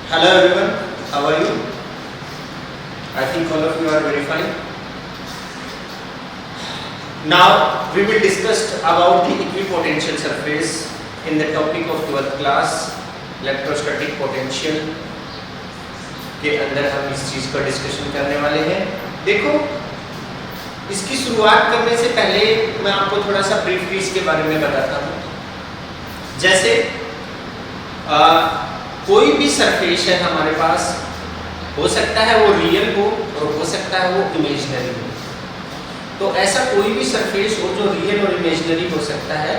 Hello everyone, how are you? I think all of you are very fine. Now we will discuss about the equipotential surface in the topic of 12th class electrostatic potential के अंदर हम इस चीज का discussion करने वाले हैं। देखो, इसकी शुरुआत करने से पहले मैं आपको थोड़ा सा ब्रीफली इसके बारे में बताता हूँ। जैसे कोई भी सरफेस है हमारे पास, हो सकता है वो रियल हो और हो सकता है वो इमेजिनरी हो। तो ऐसा कोई भी सरफेस हो जो रियल और इमेजिनरी हो सकता है,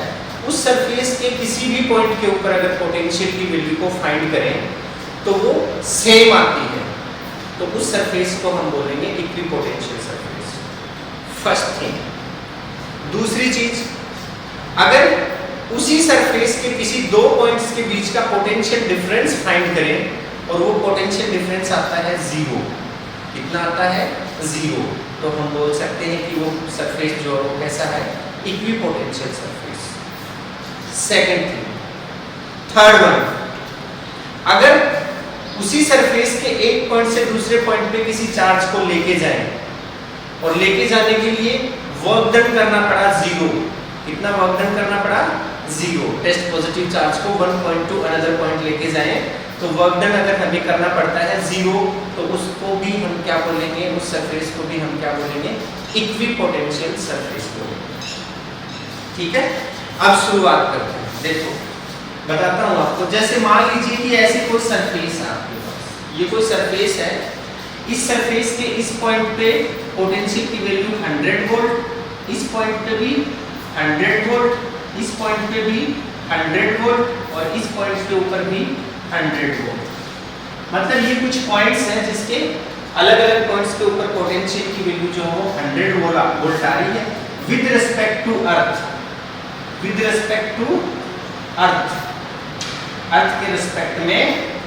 उस सरफेस के किसी भी पॉइंट के ऊपर अगर पोटेंशियल की वैल्यू को फाइंड करें तो वो सेम आती है, तो उस सरफेस को हम बोलेंगे इक्विपोटेंशियल सरफेस। First thing. दूसरी चीज, अगर उसी सरफेस के किसी दो पॉइंट्स के बीच का पोटेंशियल डिफरेंस फाइंड करें और वो पोटेंशियल डिफरेंस आता है जीरो, कितना आता है? जीरो, तो हम बोल सकते हैं कि वो सरफेस जो है वो कैसा है? Equipotential surface. Second thing. Third one, अगर उसी सरफेस के एक पॉइंट से दूसरे पॉइंट पे किसी चार्ज को लेके जाएं और लेके जाने के लिए वर्क डन करना पड़ा जीरो, कितना वर्क डन करना पड़ा? जीरो। टेस्ट पॉजिटिव चार्ज को one point two another point लेके जाएं तो वर्क डन अगर हमें करना पड़ता है जीरो, तो उसको भी हम क्या बोलेंगे? उस सरफेस को भी हम क्या बोलेंगे? इक्विपोटेंशियल सरफेस बोलेंगे। ठीक है, अब शुरुआत करते हैं। देखो, बताता हूँ आपको। जैसे मान लीजिए कि ऐसी कोई सरफेस है आपके पास, ये कोई सरफेस है। इस सरफेस के इस पॉइंट पे पोटेंशियल की वैल्यू 100 वोल्ट, इस पॉइंट पे भी 100 वोल्ट, इस पॉइंट पे भी 100 वोल्ट और इस पॉइंट के ऊपर भी 100 वोल्ट। मतलब ये कुछ पॉइंट्स हैं जिसके अलग अलग पॉइंट्स के ऊपर पोटेंशियल की वैल्यू जो है 100 वोल्ट आ रही है with respect to earth, with respect to earth. Earth के रिस्पेक्ट में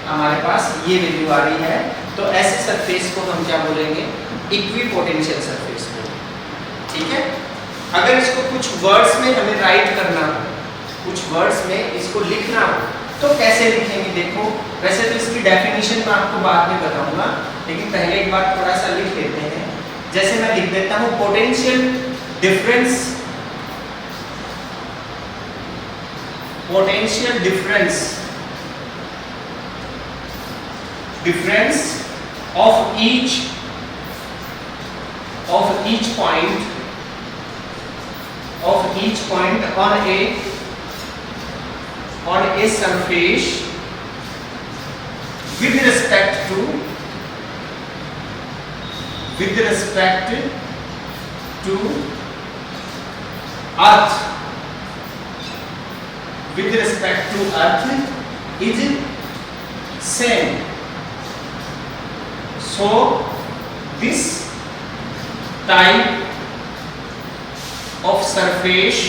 हमारे पास ये वैल्यू आ रही है, तो ऐसे सरफेस को हम क्या बोलेंगे? इक्विपोटेंशियल सरफेस को। ठीक है, अगर इसको कुछ वर्ड्स में हमें राइट करना हो, कुछ वर्ड्स में इसको लिखना हो, तो कैसे लिखेंगे? देखो, वैसे तो इसकी डेफिनेशन मैं आपको बाद में बताऊंगा, लेकिन पहले एक बार थोड़ा सा लिख लेते हैं। जैसे मैं लिख देता हूं potential difference, potential difference, difference of each point on a surface with respect to earth, with respect to earth is same. So this type of surface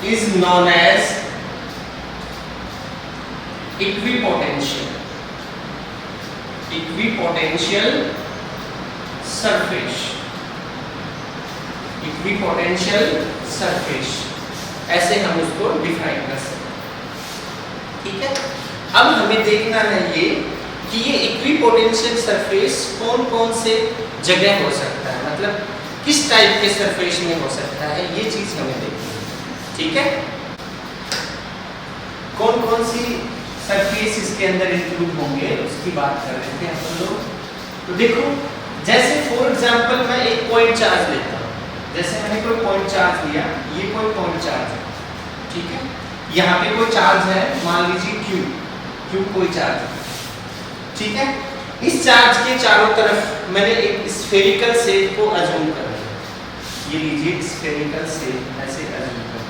is known as equipotential surface, equipotential surface, ऐसे हम उसको define कर सकते हैं। ठीक है, अब हमें देखना है ये कि ये इक्विपोटेंशियल सरफेस कौन कौन से जगह हो सकता है, मतलब किस टाइप के सरफेस में हो सकता है, ये चीज हमें देखनी है। ठीक है, कौन कौन सी सरफेस इसके अंदर इंक्लूड होंगे उसकी बात कर रहे थे हम लोग। तो देखो, जैसे फॉर एग्जांपल मैं एक पॉइंट चार्ज लेता हूँ। जैसे मैंने कोई पॉइंट चार्ज लिया, ये कोई पॉइंट चार्ज है। ठीक है, यहाँ पे कोई चार्ज है, मान लीजिए क्यू कोई चार्ज है। ठीक है, इस चार्ज के चारों तरफ मैंने एक स्फेरिकल शेप को अज्यूम कर लिया। ये लीजिए स्फेरिकल शेप ऐसे अज्यूम कर,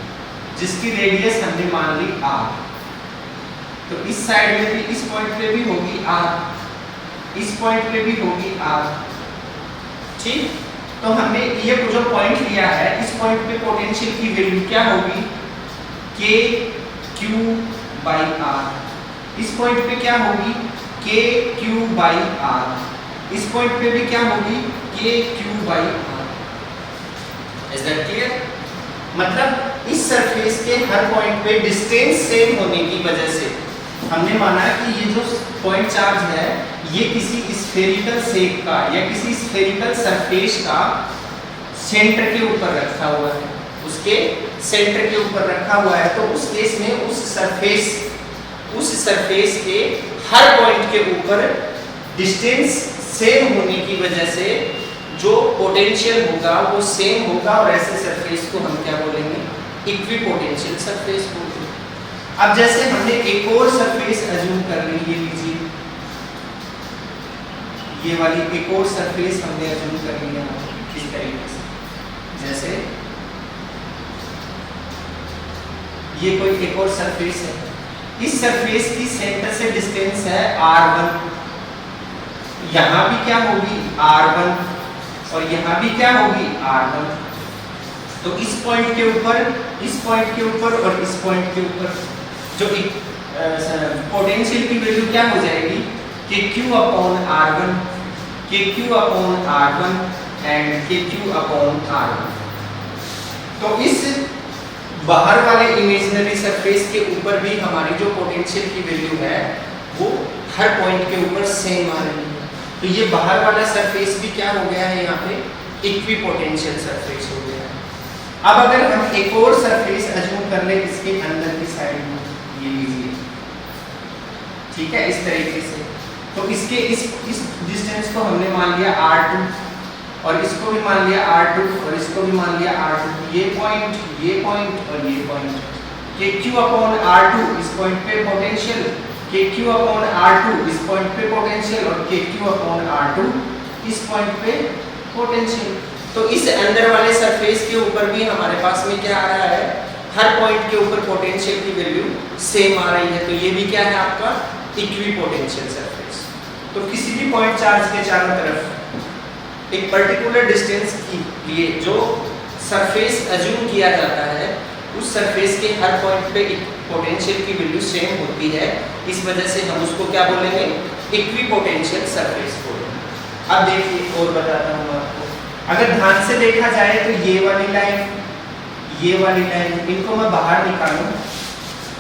जिसकी रेडियस हमने मान ली r। तो इस साइड में भी, इस पॉइंट पे भी होगी r, इस पॉइंट पे भी होगी r। ठीक, तो हमने ये जो पॉइंट लिया है, इस पॉइंट पे पोटेंशियल की वैल्यू क्या होगी? k q by r। इस पॉइंट पे क्या होगी? k q by r। इस पॉइंट पे भी क्या होगी? k q by r। Is that clear? मतलब इस सरफेस के हर पॉइंट पे डिस्टेंस सेम होने की वजह से हमने माना कि ये जो पॉइंट चार्ज है ये किसी स्फेरिकल शेप का या किसी स्फेरिकल सरफेस का सेंटर के ऊपर रखा हुआ है, उसके सेंटर के ऊपर रखा हुआ है। तो उस केस में उस सरफेस के हर पॉइंट के ऊपर डिस्टेंस सेम होने की वजह से जो पोटेंशियल होगा वो सेम होगा, और ऐसे सरफेस को हम क्या बोलेंगे, इक्विपोटेंशियल सरफेस बोलेंगे। अब जैसे हमने एक और सरफेस अज्यूम कर ली, ये लीजिए ये वाली एक और सरफेस हमने अज्यूम कर ली है इस तरीके से, जैसे ये कोई एक और सरफेस है, इस सरफेस की सेंटर से डिस्टेंस है r1, यहां भी क्या होगी r1 और यहां भी क्या होगी r1। तो इस पॉइंट के ऊपर, इस पॉइंट के ऊपर और इस पॉइंट के ऊपर जो पोटेंशियल की वैल्यू क्या हो जाएगी, kq upon r1, kq upon r1 and kq upon r1। तो इस बाहर वाले इमेजिनरी सरफेस के ऊपर भी हमारी जो पोटेंशियल की वैल्यू है वो हर पॉइंट के ऊपर सेम आ रही है। तो ये बाहर वाला सरफेस भी क्या हो गया है, यहाँ पे इक्विपोटेंशियल सरफेस हो गया है। अब अगर हम एक और सरफेस अज्यूम कर ले इसके अंदर की साइड में, ये लीजिए, ठीक है, इस तरीके से। तो इसके इस डिस्टेंस को हमने मान लिया r2 और इसको भी मान लिया r2 और इसको भी मान लिया r2, ये पॉइंट और ये पॉइंट, kq अपॉन r2 इस पॉइंट पे पोटेंशियल, kq अपॉन r2 इस पॉइंट पे पोटेंशियल और kq अपॉन r2 इस पॉइंट पे पोटेंशियल। तो इस अंदर वाले सरफेस के ऊपर भी हमारे पास में क्या आ रहा है, हर पॉइंट के ऊपर पोटेंशियल की वैल्यू सेम आ रही है। तो ये भी क्या है आपका इक्विपोटेंशियल सरफेस। तो किसी भी पॉइंट चार्ज के चारों तरफ एक पर्टिकुलर डिस्टेंस के लिए जो सरफेस अज्यूम किया जाता है उस सरफेस के हर पॉइंट पे पोटेंशियल की वैल्यू सेम होती है, इस वजह से हम उसको क्या बोलेंगे, इक्विपोटेंशियल सरफेस बोलेंगे। अब देखिए और बताता हूँ आपको, अगर ध्यान से देखा जाए तो ये वाली लाइन, ये वाली लाइन, इनको मैं बाहर निकालूं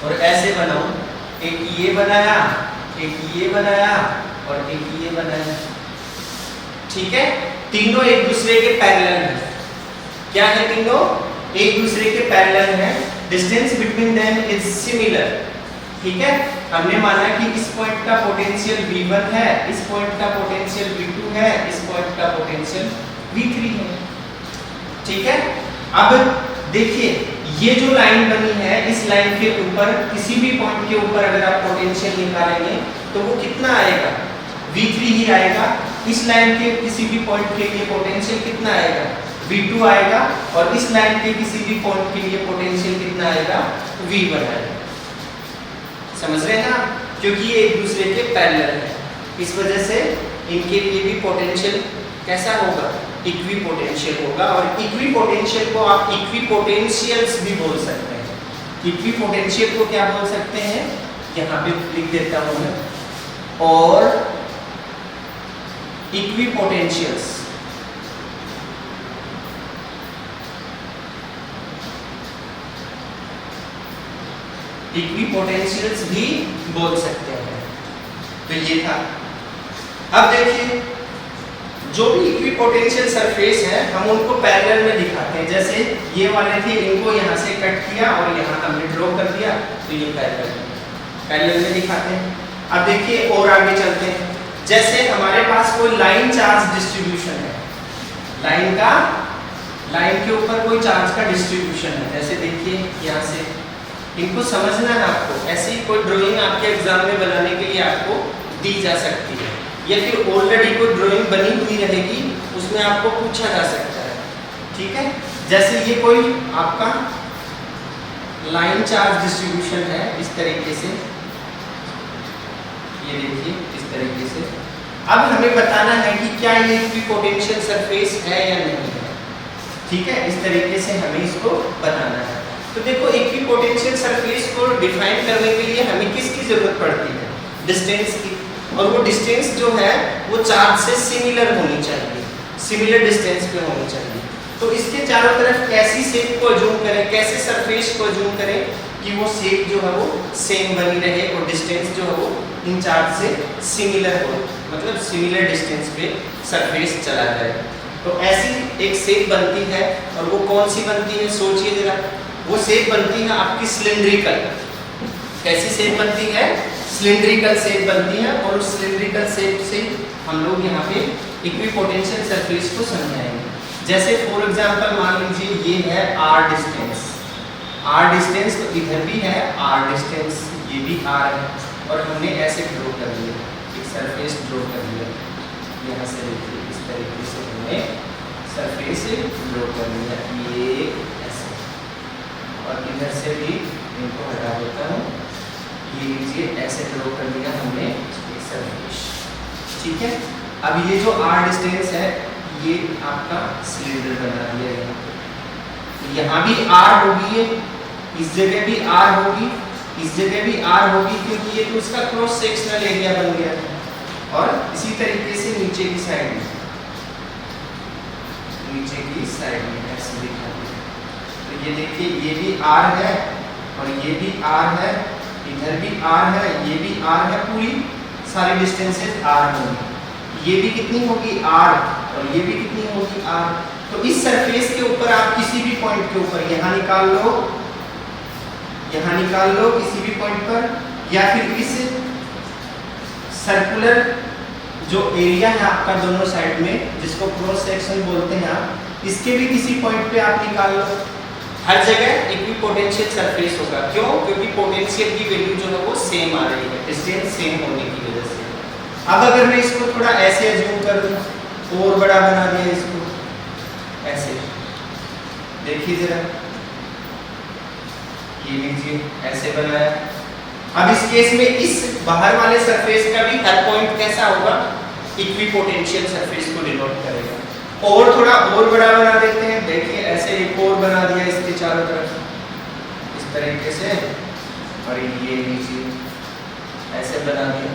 और ऐसे बनाऊं, एक ये बनाया, एक ये बनाया और एक ये बनाया, ठीक है, तीनों एक दूसरे के पैरेलल हैं। क्या है, तीनों एक दूसरे के पैरेलल हैं, distance between them is similar, ठीक है। हमने माना कि इस पॉइंट का पोटेंशियल V1 है, इस पॉइंट का पोटेंशियल V2 है, इस पॉइंट का पोटेंशियल V3 है, ठीक है। अब देखिए ये जो लाइन बनी है, इस लाइन के ऊपर किसी भी पॉइंट के ऊपर अगर आप पोटेंशियल निकालेंगे तो वो कितना आएगा, V3 ही आएगा। इस लाइन के किसी भी पॉइंट के लिए पोटेंशियल कितना आएगा, V2 आएगा, और इस लाइन के किसी भी पॉइंट के लिए पोटेंशियल कितना आएगा, V1 आएगा। समझ रहे हैं ना, क्योंकि ये एक दूसरे के पैरेलल है, इस वजह से इनके लिए भी पोटेंशियल कैसा होगा, इक्विपोटेंशियल होगा। और इक्विपोटेंशियल को आप इक्विपोटेंशियल्स भी बोल सकते हैं। इक्विपोटेंशियल को क्या बोल सकते हैं, यहाँ पे लिख देता हूँ मैं, और इक्विपोटेंशियल्स, इक्विपोटेंशियल्स भी बोल सकते हैं। तो ये था। अब देखिए जो भी इक्विपोटेंशियल सरफेस है हम उनको पैरेलल में दिखाते हैं। जैसे ये वाले थे, इनको यहाँ से कट किया और यहाँ हमने ड्रॉ कर दिया, तो ये पैरेलल में दिखाते हैं। अब देखिए और आगे चलते हैं। जैसे हमारे पास कोई लाइन चार्ज डिस्ट्रीब्यूशन है, लाइन के ऊपर कोई चार्ज का डिस्ट्रीब्यूशन है, जैसे देखिए यहाँ से, इनको समझना है आपको। ऐसी कोई ड्राइंग आपके एग्जाम में बनाने के लिए आपको दी जा सकती है, या फिर ऑलरेडी कोई ड्राइंग बनी हुई रहेगी उसमें आपको पूछा जा सकता है, ठीक है। जैसे ये कोई आपका लाइन चार्ज डिस्ट्रीब्यूशन है इस तरीके से, ये देखिए इस तरीके से। अब हमें बताना है कि क्या ये इक्विपोटेंशियल सरफेस है या नहीं है, ठीक है। इस तरीके से हमें इसको बताना है। तो देखो इक्विपोटेंशियल सरफेस को डिफाइन करने के लिए हमें किसकी जरूरत पड़ती है, डिस्टेंस की। और वो डिस्टेंस जो है वो चार्ज से सिमिलर होनी चाहिए, सिमिलर डिस्टेंस पे होनी चाहिए। तो इसके चारों तरफ कैसी शेप को अज्यूम करें, कैसे सरफेस को अज्यूम करें, कि वो शेप जो है वो सेम बनी रहे और डिस्टेंस जो है वो इन चार्ज से सिमिलर हो, मतलब सिमिलर डिस्टेंस पे सरफेस चला जाए। तो ऐसी एक शेप बनती है, और वो कौन सी बनती है सोचिए जरा। वो शेप बनती है आपकी सिलिंड्रिकल। कैसी शेप बनती है? सिलिंड्रिकल शेप बनती है, और उस सिलिंड्रिकल शेप से हम लोग यहाँ पे इक्विपोटेंशियल सरफेस को समझाएंगे। जैसे फॉर एग्जांपल मान लीजिए ये है r डिस्टेंस, r डिस्टेंस तो इधर भी है r डिस्टेंस, ये भी r है, और हमने ऐसे ड्रॉ कर लिया, एक सरफेस ड्रॉ कर लिया। यहाँ से देखिए इस तरीके से हमने सरफेस ड्रॉ कर लिया, ये ऐसे, और इधर से भी इनको हटा देता हूँ, ये लीजिए ऐसे ड्रॉ कर लिया हमने एक सरफेस। ठीक है, अब ये जो r डिस्टेंस है ये आपका सिलेंडर बना दिया है। यहाँ भी r होगी, ये इस जगह भी r होगी, इस जगह भी r होगी, क्योंकि ये तो उसका क्रॉस सेक्शनल एरिया बन गया है। और इसी तरीके से नीचे की साइड में, नीचे की साइड में ऐसे दिखा दिया। तो ये देखिए ये भी r है और ये भी r है, इधर भी r है, ये भी r है, पूरी सारी डिस्टेंसेस r होंगी। ये भी कितनी होगी r, और ये भी कितनी होगी r। तो इस सरफेस के ऊपर आप किसी भी पॉइंट के ऊपर यहाँ निकाल लो, यहाँ निकाल लो किसी भी पॉइंट पर, या फिर इस सर्कुलर जो एरिया है आपका दोनों साइड में, जिसको क्रॉस सेक्शन बोलते हैं आप, इसके भी किसी पॉइंट पे आप निकाल लो। हर जगह इक्विपोटेंशियल सरफेस होगा। क्यों? क्योंकि पोटेंशियल की वैल्यू जो है वो सेम आ रही है, डिस्टेंस सेम होने की वजह से। अब अगर मैं इसको थोड़ा ऐसे अज्यूम कर दूं, और बड़ा बना दिया इसको, ऐसे देखिए जरा, ये लीजिए ऐसे बनाया। अब इस केस में इस बाहर वाले सरफेस का भी हर पॉइंट कैसा होगा? इक्विपोटेंशियल सरफेस को डिनोट करेगा। और थोड़ा और बड़ा बना देते हैं, देखिए ऐसे एक और बना दिया इसके चारों तरफ इस तरीके से, और ये लीजिए ऐसे बना दिया।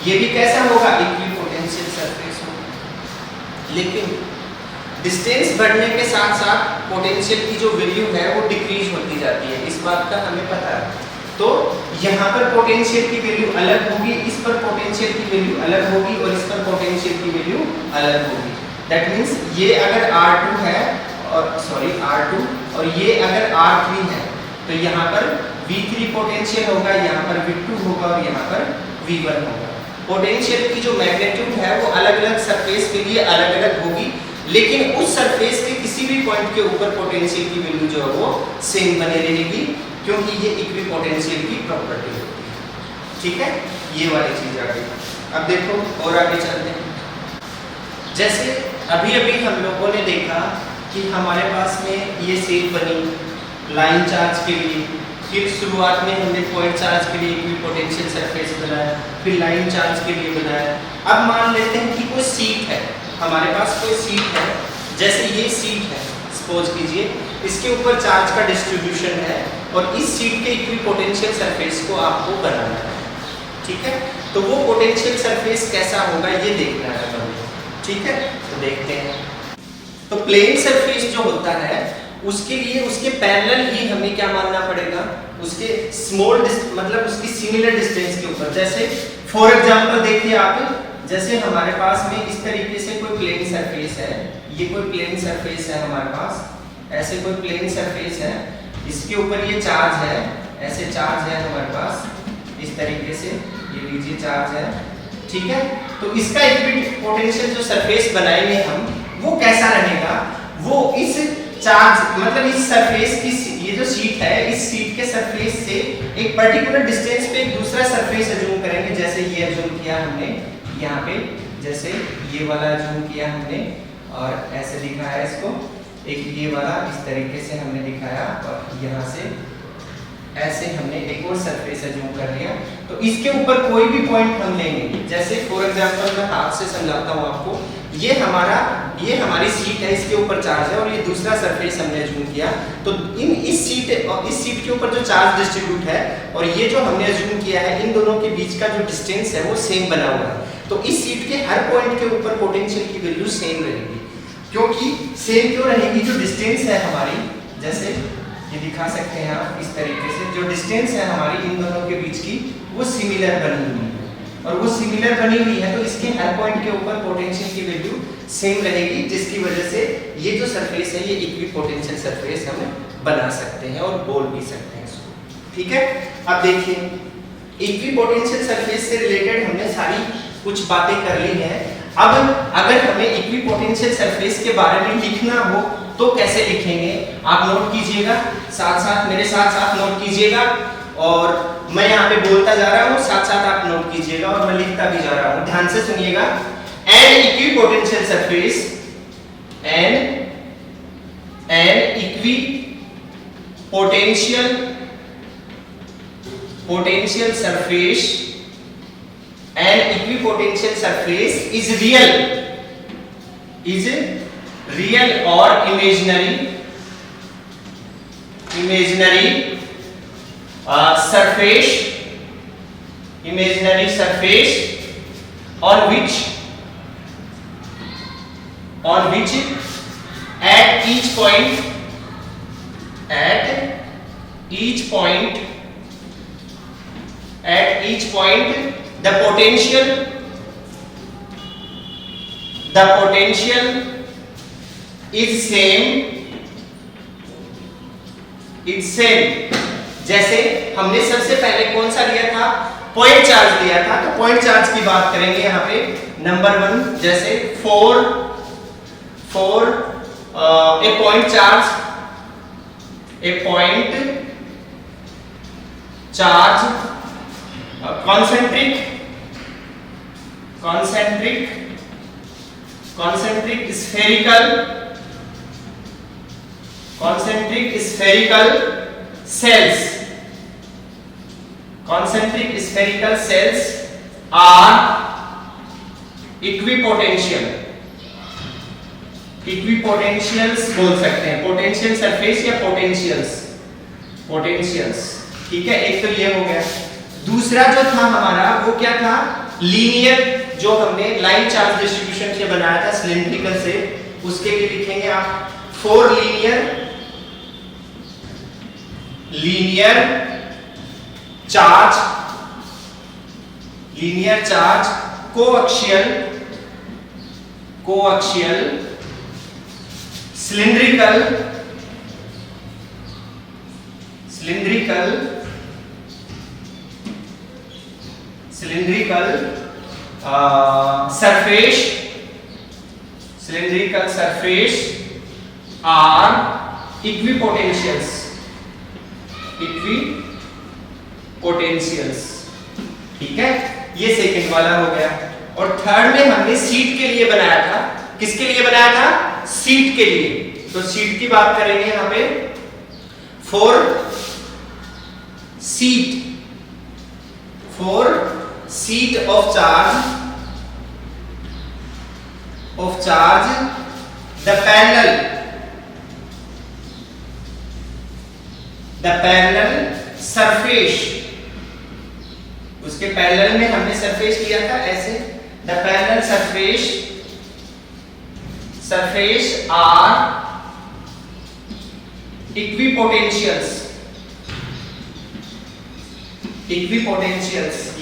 ये भी कैसा होगा? इक्विपोटेंशियल सरफेस होगा। लेकिन डिस्टेंस बढ़ने के साथ साथ पोटेंशियल की जो वैल्यू है वो डिक्रीज होती जाती है, इस बात का हमें पता है। तो यहाँ पर पोटेंशियल की वैल्यू अलग होगी, इस पर पोटेंशियल की वैल्यू अलग होगी, और इस पर पोटेंशियल की वैल्यू अलग होगी। दैट मीन्स ये अगर R2 है, और सॉरी R2, और ये अगर R3 है, तो यहाँ पर V3 पोटेंशियल होगा, यहाँ पर V2 होगा, और यहाँ पर V1 होगा। पोटेंशियल की जो मैग्नीट्यूड है वो अलग अलग सरफेस के लिए अलग अलग होगी, लेकिन उस सरफेस के किसी भी पॉइंट के ऊपर पोटेंशियल की वैल्यू जो है वो सेम बनी रहेगी, क्योंकि ये इक्विपोटेंशियल की प्रॉपर्टी होती है। ठीक है, ये वाली चीज आ गई। अब देखो और आगे चलते हैं। जैसे अभी अभी हम लोगों ने देखा कि हमारे पास में ये शेप बनी लाइन चार्ज के लिए, फिर शुरुआत में हमने पॉइंट चार्ज के लिए इक्विपोटेंशियल सरफेस बनाया, फिर लाइन चार्ज के लिए बनाया। अब मान लेते हैं कि कोई सीट है, हमारे पास कोई सीट है, जैसे ये सीट है, सपोज कीजिए इसके ऊपर चार्ज का डिस्ट्रीब्यूशन है, और इस सीट के इक्विपोटेंशियल सरफेस को आपको बनाना है। ठीक है, तो वो पोटेंशियल सरफेस कैसा होगा ये देखना है हमें। ठीक है, तो देखते हैं। तो प्लेन सरफेस जो होता है उसके लिए उसके पैरेलल ही हमें क्या मानना पड़ेगा? उसके स्मॉल मतलब उसकी सिमिलर डिस्टेंस के ऊपर। जैसे फॉर एग्जांपल देखिए आप, जैसे हमारे पास में इस तरीके से कोई प्लेन सरफेस है, ये कोई प्लेन सरफेस है हमारे पास, ऐसे कोई प्लेन सरफेस है, इसके ऊपर ये चार्ज है, ऐसे चार्ज है हमारे पास इस तरीके से, ये लीजिए चार्ज है। ठीक है, तो इसका इक्विपोटेंशियल जो सरफेस बनाएंगे हम, वो कैसा रहेगा? वो इस चार्ज मतलब इस सरफेस की, ये जो शीट है, इस शीट के सरफेस से एक पर्टिकुलर डिस्टेंस पे एक दूसरा सरफेस अज्यूम करेंगे। जैसे ये अज्यूम किया हमने यहाँ पे, जैसे ये वाला अज्यूम किया हमने, और ऐसे दिखाया इसको, एक ये वाला इस तरीके से हमने दिखाया, और यहाँ से ऐसे हमने एक और सरफेस अज्यूम कर लिया। तो इसके ऊपर कोई भी पॉइंट हम लेंगे, जैसे फॉर एग्जांपल मैं हाथ से समझाता हूँ आपको, ये हमारी सीट है, इसके ऊपर चार्ज है, और ये दूसरा सरफेस हमने अज्यूम किया। तो इस सीट के ऊपर जो चार्ज डिस्ट्रीब्यूट है और ये जो हमने अज्यूम किया है, इन दोनों के बीच का जो डिस्टेंस है वो सेम बना हुआ है। तो इस सीट के हर पॉइंट के ऊपर पोटेंशियल की वैल्यू सेम रहेगी। क्योंकि सेम क्यों रहेगी? जो डिस्टेंस है हमारी, जैसे ये दिखा सकते हैं आप इस तरीके से, जो डिस्टेंस है हमारी इन दोनों के बीच की वो सिमिलर बनी हुई है, और वो सिमिलर बनी हुई है तो इसके हर पॉइंट के ऊपर पोटेंशियल की वैल्यू सेम रहेगी, जिसकी वजह से ये जो सरफेस है ये इक्विपोटेंशियल सरफेस हम बना सकते हैं और बोल भी सकते हैं इसको। ठीक है, अब देखिए इक्विपोटेंशियल सरफेस से रिलेटेड हमने सारी कुछ बातें कर ली हैं। अब अगर हमें इक्विपोटेंशियल सरफेस के बारे में लिखना हो तो कैसे लिखेंगे, आप नोट कीजिएगा, साथ साथ मेरे साथ साथ नोट कीजिएगा, और मैं यहाँ पे बोलता जा रहा हूँ, साथ साथ आप नोट कीजिएगा और मैं लिखता भी जा रहा हूँ, ध्यान से सुनिएगा। An equipotential surface, an equipotential surface, an equipotential surface is real or imaginary surface on which at each point the potential is same। जैसे हमने सबसे पहले कौन सा लिया था, पॉइंट चार्ज लिया था, तो पॉइंट चार्ज की बात करेंगे यहाँ पे। नंबर 1 जैसे 4 a point charge concentric spherical cells are equipotentials बोल सकते हैं, पोटेंशियल सरफेस या पोटेंशियल्स। ठीक है, एक तो ये हो गया। दूसरा जो था हमारा वो क्या था, लीनियर, जो हमने लाइन चार्ज डिस्ट्रीब्यूशन से बनाया था सिलिंड्रिकल से, उसके लिए लिखेंगे आप 4 linear charge coaxial cylindrical surface are equipotentials। ठीक है, ये सेकंड वाला हो गया। और थर्ड में हमने सीट के लिए बनाया था, किसके लिए बनाया था, सीट के लिए। तो सीट की बात करेंगे यहाँ पे 4 seat of charge the parallel surface, उसके पैरेलल में हमने सरफेस लिया था ऐसे, the parallel surface are equipotentials।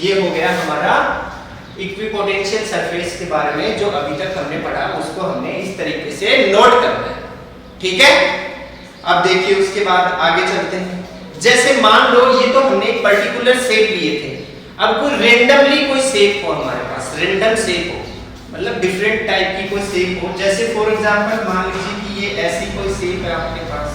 ये हो गया हमारा इक्विपोटेंशियल सरफेस के बारे में, जो अभी तक हमने पढ़ा उसको हमने इस तरीके से नोट करना है। ठीक है, अब देखिए उसके बाद आगे चलते हैं। जैसे मान लो ये तो हमने एक पर्टिकुलर शेप लिए थे, अब कोई रेंडमली कोई शेप हो हमारे पास, रेंडम शेप हो, मतलब डिफरेंट टाइप की कोई शेप हो। जैसे फॉर एग्जांपल मान लीजिए कि ये ऐसी कोई शेप है आपके पास,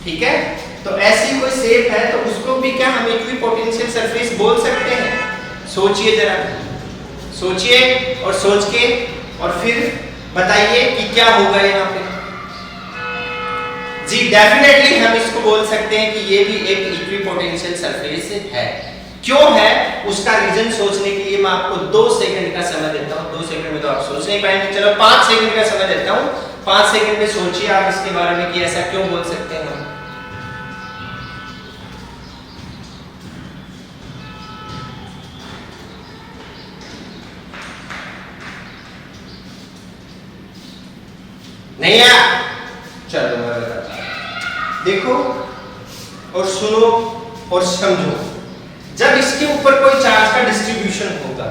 ठीक है, तो ऐसी कोई शेप है तो उसको भी क्या हम इक्विपोटेंशियल सरफेस बोल सकते हैं। सोचिए जरा, सोचिए और सोच के और फिर बताइए कि क्या होगा यहाँ पे। जी डेफिनेटली हम इसको बोल सकते हैं कि ये भी एक इक्विपोटेंशियल सरफेस है। क्यों है उसका रीजन सोचने के लिए मैं आपको 2 सेकंड का समय देता हूँ। 2 सेकंड में तो आप सोच नहीं पाएंगे, चलो 5 सेकंड का समय देता हूँ। 5 सेकंड में सोचिए आप इसके बारे में कि ऐसा क्यों बोल सकते हैं हम। नहीं यार, चलो मैं बताता हूं। देखो और सुनो और समझो, जब इसके ऊपर कोई चार्ज का डिस्ट्रीब्यूशन होगा,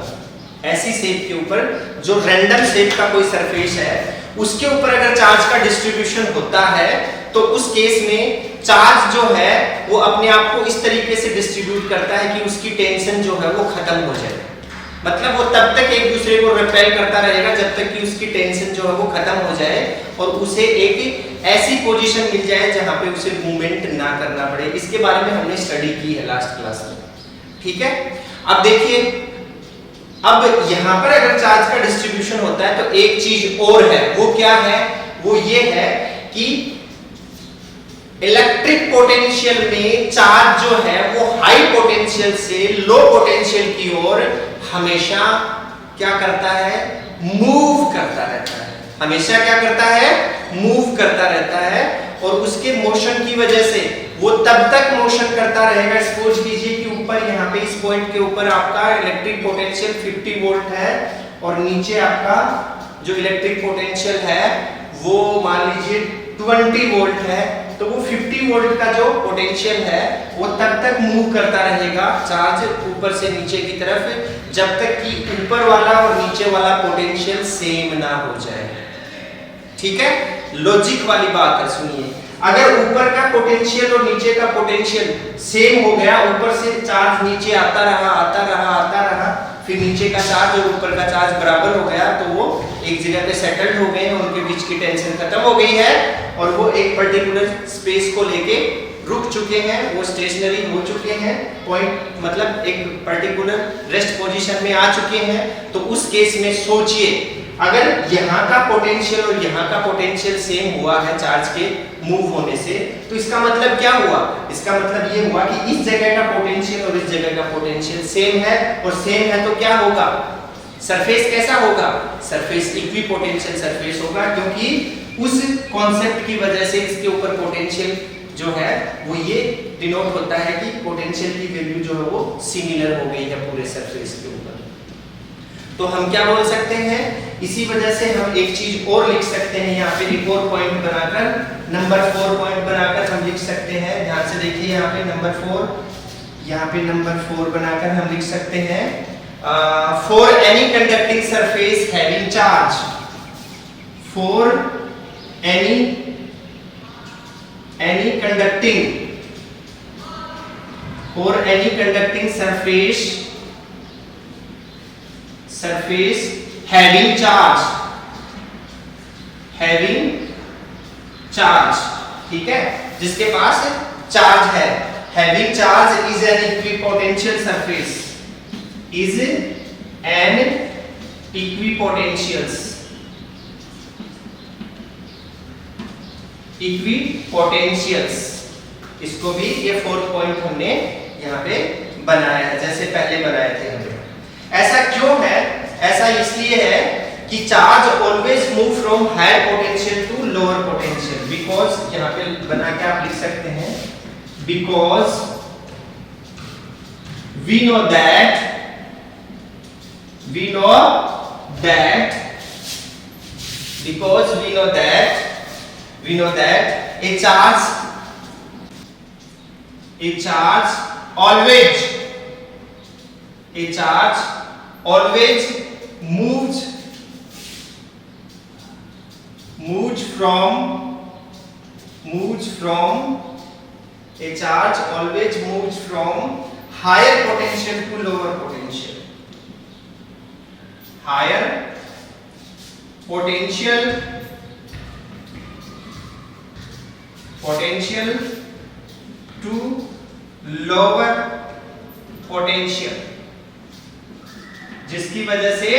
ऐसी शेप के ऊपर जो रैंडम शेप का कोई सरफेस है उसके ऊपर अगर चार्ज का डिस्ट्रीब्यूशन होता है तो उस केस में चार्ज जो है वो अपने आप को इस तरीके से डिस्ट्रीब्यूट करता है कि उसकी टेंशन जो है वो खत्म हो जाए। मतलब वो तब तक एक दूसरे को रिपेल करता रहेगा जब तक कि उसकी टेंशन जो है वो खत्म हो जाए और उसे एक ऐसी पोजीशन मिल जाए जहां पे उसे मूवमेंट ना करना पड़े। इसके बारे में हमने स्टडी की है लास्ट क्लास में, ठीक है। अब देखिए, अब यहां पर अगर चार्ज का डिस्ट्रीब्यूशन होता है तो एक चीज और है, वो क्या है, वो ये है कि इलेक्ट्रिक पोटेंशियल में चार्ज जो है वो हाई पोटेंशियल से लो पोटेंशियल की ओर हमेशा क्या करता है, मूव करता रहता है। हमेशा क्या करता है, मूव करता रहता है। और उसके मोशन की वजह से वो तब तक मोशन करता रहेगा। सपोज कीजिए कि ऊपर यहाँ पे इस पॉइंट के ऊपर आपका इलेक्ट्रिक पोटेंशियल 50 वोल्ट है और नीचे आपका जो इलेक्ट्रिक पोटेंशियल है वो मान लीजिए 20 वोल्ट है। तो वो 50 वोल्ट का जो पोटेंशियल है वो तब तक मूव करता रहेगा चार्ज ऊपर से नीचे की तरफ जब तक कि ऊपर वाला और नीचे वाला पोटेंशियल सेम ना हो जाए, ठीक है। लॉजिक वाली बात है, सुनिए। अगर ऊपर का पोटेंशियल और नीचे का पोटेंशियल सेम हो गया, ऊपर से चार्ज नीचे आता रहा, फिर नीचे का चार्ज और ऊपर का चार्ज बराबर हो गया तो वो एक जगह पे सेटल्ड हो गए हैं, उनके बीच की टेंशन खत्म हो गई है और वो एक पर्टिकुलर स्पेस को लेके रुक चुके हैं, वो स्टेशनरी हो चुके हैं, पॉइंट मतलब एक पर्टिकुलर रेस्ट पोजीशन में आ चुके हैं। तो उस केस में सोचिए, अगर यहाँ का पोटेंशियल और यहाँ का पोटेंशियल सेम हुआ है चार्ज के मूव होने से, तो इसका मतलब क्या हुआ, इसका मतलब ये हुआ कि इस जगह का पोटेंशियल और इस जगह का पोटेंशियल सेम है। और सेम है तो क्या होगा, सरफेस कैसा होगा, सरफेस इक्विपोटेंशियल सरफेस होगा, क्योंकि उस कॉन्सेप्ट की वजह से इसके ऊपर पोटेंशियल जो है वो ये डिनोट होता है कि पोटेंशियल की वैल्यू जो है वो सिमिलर हो गई है पूरे सरफेस के ऊपर। तो हम क्या बोल सकते हैं, इसी वजह से हम एक चीज और लिख सकते हैं, यहाँ पे एक और पॉइंट बनाकर, नंबर 4 पॉइंट बनाकर हम लिख सकते हैं। ध्यान से देखिए, यहाँ पे नंबर 4, यहाँ पे नंबर 4 बनाकर हम लिख सकते हैं, for any conducting surface having charge, for any conducting surface having charge, ठीक है, जिसके पास चार्ज है। having charge is an equipotential surface, is an equipotentials, इसको भी ये 4th पॉइंट हमने यहाँ पे बनाया है जैसे पहले बनाए थे हमने। ऐसा क्यों है, ऐसा इसलिए है कि charge always move from higher potential to lower potential, because यहाँ पे बना के आप लिख सकते हैं, because we know that a charge always moves from higher potential to lower potential, higher potential to lower potential, जिसकी वजह से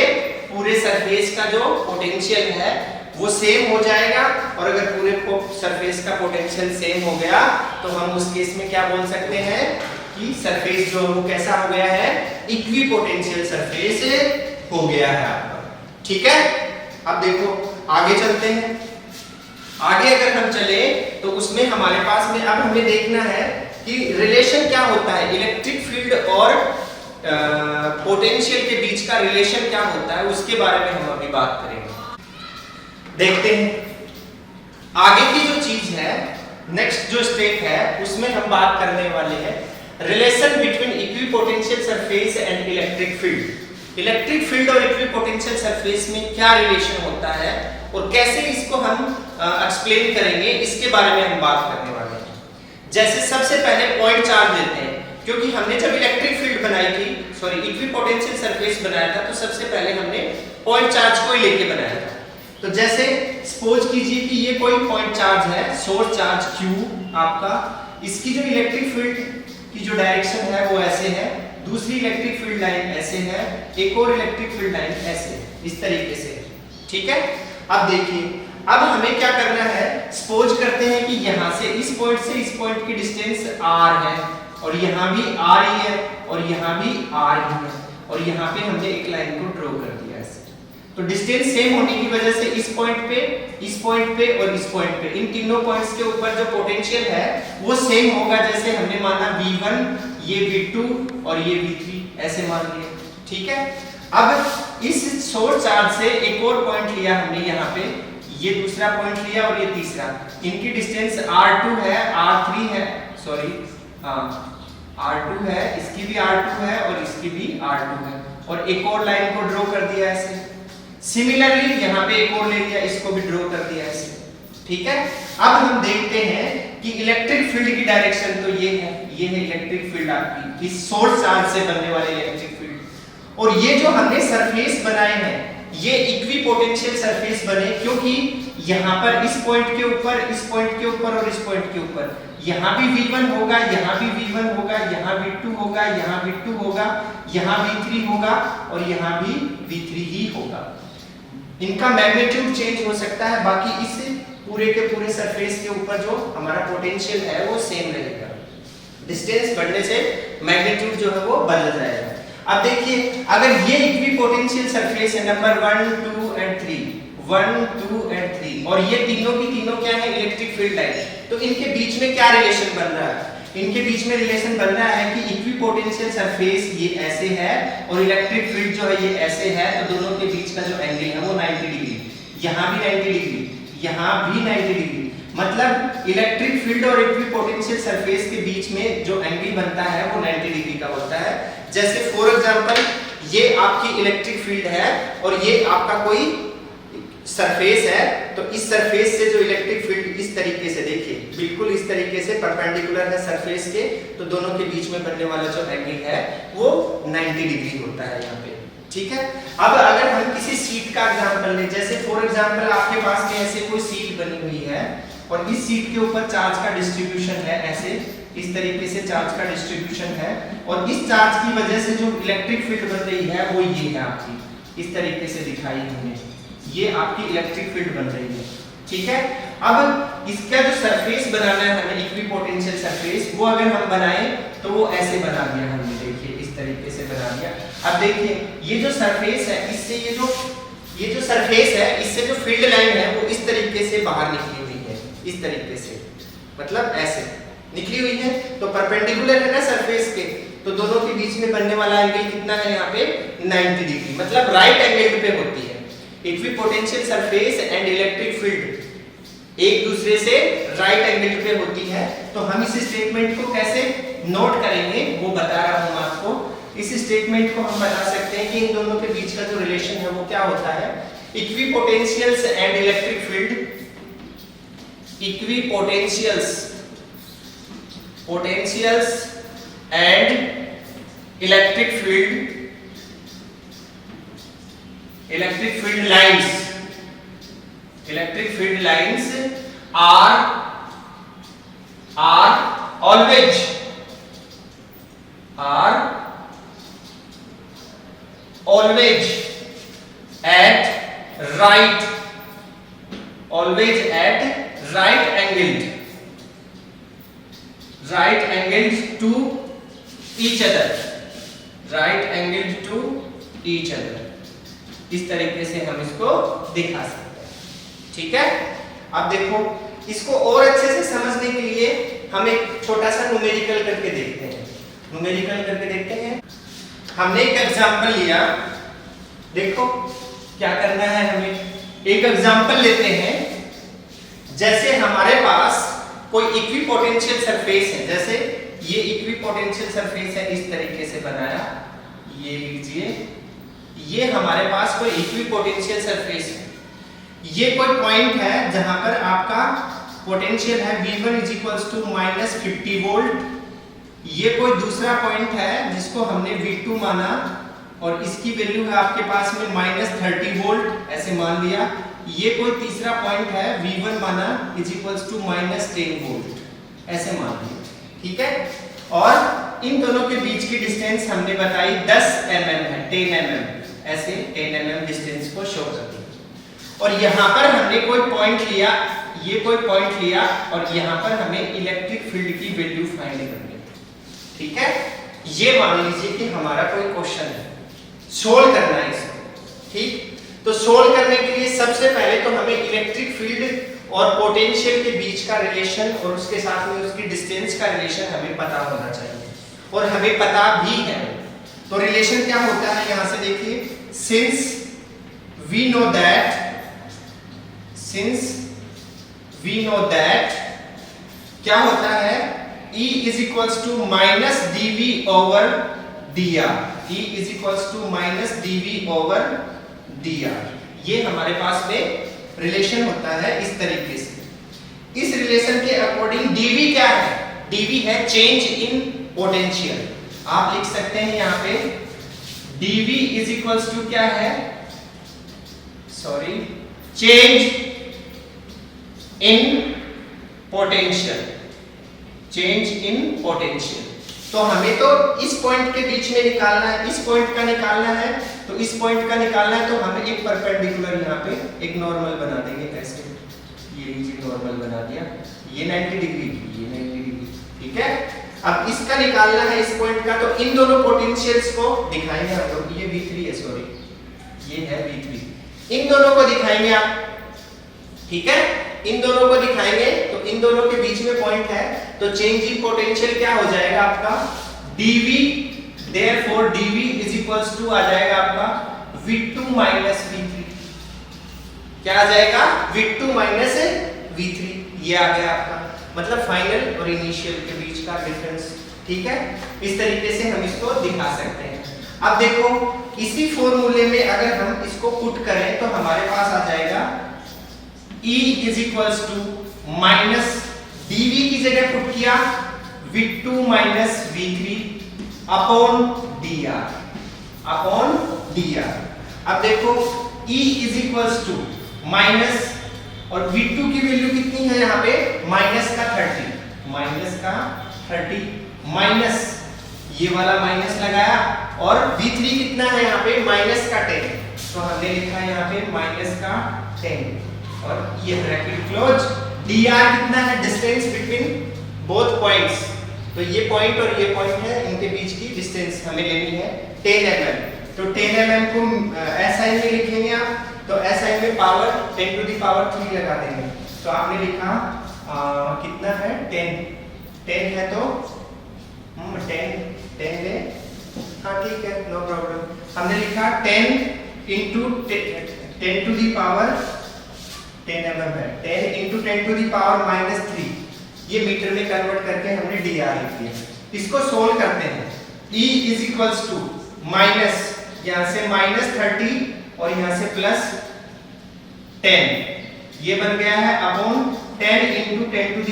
पूरे सरफेस का जो पोटेंशियल है वो सेम हो जाएगा। और अगर पूरे सरफेस का पोटेंशियल सेम हो गया तो हम उस केस में क्या बोल सकते हैं कि सरफेस जो वो कैसा हो गया है, इक्विपोटेंशियल सरफेस हो गया है आपका, ठीक है। अब देखो आगे चलते हैं। आगे अगर हम चले तो उसमें हमारे पास में अब हमें देखना है कि रिलेशन क्या होता है, इलेक्ट्रिक फील्ड और पोटेंशियल के बीच का रिलेशन क्या होता है, उसके बारे में हम अभी बात करेंगे। देखते हैं आगे की जो चीज है नेक्स्ट जो स्टेप है उसमें हम बात करने वाले हैं relation between equipotential surface and electric field. Electric field और इक्विपोटेंशियल सरफेस में क्या रिलेशन होता है और कैसे इसको हम एक्सप्लेन करेंगे, इसके बारे में हम बात करने वाले हैं। जैसे सबसे पहले पॉइंट चार्ज लेते हैं, क्योंकि हमने जब इलेक्ट्रिक फील्ड बनाई थी, सॉरी इक्विपोटेंशियल सरफेस बनाया था, तो सबसे पहले हमने पॉइंट चार्ज को ही लेके बनाया था। तो जैसे सपोज कीजिए कि ये कोई पॉइंट चार्ज है, सोर्स चार्ज Q आपका, इसकी जो इलेक्ट्रिक फील्ड की जो डायरेक्शन है वो ऐसे है, दूसरी इलेक्ट्रिक फील्ड लाइन ऐसे है, एक और इलेक्ट्रिक फील्ड लाइन ऐसे, इस तरीके से, ठीक है। अब देखिए, अब हमें क्या करना है, सपोज करते हैं कि यहाँ से इस पॉइंट से इस पॉइंट की डिस्टेंस r है, और यहाँ भी r ही है, और यहाँ भी r ही है, और यहाँ पे हमने एक लाइन को ड्रॉ कर दिया ऐसे। तो डिस्टेंस सेम होने की वजह से इस पॉइंट पे और इस पॉइंट पे, इन तीनों पॉइंट्स के ऊपर जो पोटेंशियल है वो सेम होगा। जैसे हमने माना V1, ये V2 और ये V3 ऐसे मान लिया, ठीक है। अब इस सोर्स चार्ज से एक और पॉइंट लिया हमने यहाँ पे, ये दूसरा पॉइंट लिया और ये तीसरा, इनकी डिस्टेंस R2 है, R3 है, सॉरी R2 है, इसकी भी R2 है और इसकी भी R2 है, और एक और लाइन को ड्रॉ कर दिया ऐसे। सिमिलरली यहाँ पे एक और ले लिया, इसको भी ड्रॉ कर दिया ऐसे, ठीक है। अब हम देखते हैं कि इलेक्ट्रिक फील्ड की डायरेक्शन तो ये है इलेक्ट्रिक फील्ड आपकी, इस सोर्स चार्ज से बनने वाले इलेक्ट्रिक फील्ड। और ये जो हमने सरफेस बनाए हैं ये इक्विपोटेंशियल सरफेस बने, क्योंकि यहाँ पर इस पॉइंट के ऊपर, इस पॉइंट के ऊपर और इस पॉइंट के ऊपर, यहाँ भी V1 होगा, यहाँ भी V1 होगा, यहाँ V2 होगा, यहाँ V2 होगा, यहाँ V3 होगा और यहाँ भी V3 ही होगा। इनका मैग्नीट्यूड चेंज हो सकता है, बाकी इस पूरे के पूरे सरफेस के ऊपर जो हमारा पोटेंशियल है वो सेम रहेगा। डिस्टेंस बढ़ने से मैग्नीट्यूड जो है वो बदल जाएगा। अब देखिए, अगर ये इक्विपोटेंशियल सरफेस है नंबर 1, 2 एंड 3, 1, 2 एंड 3, और ये तीनों की तीनों क्या है, इलेक्ट्रिक फील्ड लाइन, तो इनके बीच में क्या रिलेशन बन रहा है? इनके बीच में रिलेशन बन रहा है कि इक्विपोटेंशियल सरफेस ये ऐसे है और इलेक्ट्रिक फील्ड जो है ये ऐसे है, तो दोनों के बीच का जो एंगल है वो 90 डिग्री, यहाँ भी 90 डिग्री, यहाँ भी 90 डिग्री। मतलब इलेक्ट्रिक फील्ड और इक्विपोटेंशियल सरफेस के बीच में जो एंगल बनता है वो 90 डिग्री का होता है। जैसे फॉर एग्जांपल ये आपकी इलेक्ट्रिक फील्ड है और ये आपका कोई सरफेस है, तो इस सरफेस से जो इलेक्ट्रिक फील्ड इस तरीके से, देखिए बिल्कुल इस तरीके से परपेंडिकुलर है सरफेस के, तो दोनों के बीच में बनने वाला जो एंगल है वो 90 डिग्री होता है यहाँ पे, ठीक है। अब अगर हम किसी सीट का एग्जांपल लें, जैसे फॉर एग्जांपल आपके पास में ऐसे कोई सीट बनी हुई है और इस सीट के ऊपर चार्ज का डिस्ट्रीब्यूशन है, ऐसे इस तरीके से चार्ज का डिस्ट्रीब्यूशन है, और इस चार्ज की वजह से जो इलेक्ट्रिक फील्ड बन रही है वो ये है आपकी, इस तरीके से दिखाई हमने, ये आपकी इलेक्ट्रिक फील्ड बन रही है, ठीक है। अब इसका जो सरफेस बनाना है हमें, इक्विपोटेंशियल सरफेस, वो अगर हम बनाएं तो वो ऐसे बना दिया हमने, देखिए इस तरीके से बना दिया। अब देखिए ये जो सरफेस है, इससे ये जो सरफेस है, इससे जो फील्ड लाइन है वो इस तरीके से बाहर निकली हुई है, इस तरीके से, मतलब ऐसे निकली हुई है, तो परपेंडिकुलर है ना सरफेस के, तो दोनों के बीच में बनने वाला एंगल कितना है यहाँ पे, 90 डिग्री, मतलब राइट एंगल पे होती है। Equipotential surface and electric field एक दूसरे से राइट एंगल पे होती है। तो हम इस स्टेटमेंट को कैसे नोट करेंगे वो बता रहा हूं आपको। इस स्टेटमेंट को हम बता सकते हैं कि इन दोनों के बीच का जो रिलेशन है वो क्या होता है, equipotentials and electric field, potentials and electric field lines are always at right angled to each other, इस तरीके से हम इसको दिखा सकते हैं, ठीक है। अब देखो, इसको और अच्छे से समझने के लिए हम एक छोटा सा न्यूमेरिकल करके देखते हैं। हमने एक एग्जांपल लिया, देखो क्या करना है, हमें एक एग्जांपल लेते हैं। जैसे हमारे पास कोई इक्विपोटेंशियल सरफेस है, जैसे ये इक्विपोटेंशियल सरफेस है, इस तरीके से बनाया, ये लीजिए, ये हमारे पास कोई इक्विपोटेंशियल सरफेस है। ये कोई पॉइंट है जहां पर आपका पोटेंशियल है V1 = -50 वोल्ट। ये कोई दूसरा पॉइंट है जिसको हमने V2 माना और इसकी वैल्यू है आपके पास में -30 वोल्ट, ऐसे मान लिया। ये कोई तीसरा पॉइंट है V1 माना = -10 वोल्ट, ऐसे मान लिया, ठीक है। और इन दोनों के बीच की डिस्टेंस हमने बताई 10 mm है, 10 mm, ऐसे 10 mm डिस्टेंस को शो करती है। और यहाँ पर हमने कोई पॉइंट लिया, ये कोई पॉइंट लिया और यहाँ पर हमें इलेक्ट्रिक फील्ड की वैल्यू फाइंड करनी है, ठीक है। ये मान लीजिए कि हमारा कोई क्वेश्चन है, सोल्व करना है इसको, ठीक। तो सोल्व करने के लिए सबसे पहले तो हमें इलेक्ट्रिक फील्ड और पोटेंशियल के बीच का रिलेशन और उसके साथ में उसकी डिस्टेंस का रिलेशन हमें पता होना चाहिए, और हमें पता भी है। तो रिलेशन क्या होता है, यहां से देखिए, सिंस वी नो दैट क्या होता है, E = -dV/dr, E = -dV/dr। ये हमारे पास में रिलेशन होता है इस तरीके से। इस रिलेशन के अकॉर्डिंग dV क्या है, dV है चेंज इन पोटेंशियल। आप लिख सकते हैं यहाँ पे dV = क्या है, sorry, change in potential, change in potential. तो हमें तो इस पॉइंट के बीच में निकालना है, इस पॉइंट का निकालना है, तो इस पॉइंट का निकालना है, तो हमें एक परपेंडिकुलर यहाँ पे एक नॉर्मल बना देंगे, ऐसे, ये लीजिए नॉर्मल बना दिया, ये 90 डिग्री, ये 90 डिग्री, ठीक है। अब इसका निकालना है इस पॉइंट का, तो इन दोनों पोटेंशियल्स को दिखाएंगे हम लोग, ये V3 है, सॉरी, ये है V3, इन दोनों को दिखाएंगे आप, ठीक है। इन दोनों को दिखाएंगे, तो इन दोनों के बीच में पॉइंट है, तो चेंज इन पोटेंशियल क्या हो जाएगा आपका dV, देयरफॉर dV = आ जाएगा आपका V2 - V3, क्या आ जाएगा, V2 - V3, ये आ गया आपका, मतलब फाइनल और इनिशियल के बीच का डिफरेंस, ठीक है। इस तरीके से हम इसको दिखा सकते हैं। अब देखो, इसी फॉर्मूले में अगर हम इसको पुट करें तो हमारे पास आ जाएगा E = -dV की जगह पुट किया V2 - V3 अपॉन dr। अब देखो E = और V2 की वैल्यू कितनी है यहाँ पे, -30 माइनस ये वाला माइनस लगाया, और V3 कितना है यहाँ पे, -10, तो हमने लिखा है यहाँ पे -10, और ये ब्रैकेट क्लोज। dr कितना है, डिस्टेंस बिटवीन बोथ पॉइंट्स, तो ये पॉइंट और ये पॉइंट है, इनके बीच की डिस्टेंस हमें लेनी है 10 mm। तो 10 mm को SI में लिखेंगे आप, तो SI में पावर 10⁻³ लगा देंगे, तो आपने लिखा कितना है, 10 है, तो 10 ले, हाँ ठीक है, नो प्रॉब्लम। हमने लिखा 10 × 10⁻10 mm है, 10 × 10⁻³ ये मीटर में कन्वर्ट करके हमने dr लिख दिया। इसको सोल्व करते हैं। E = यहाँ से -30 और यहाँ से +10, ये बन गया है अपॉन 10 × 10⁻³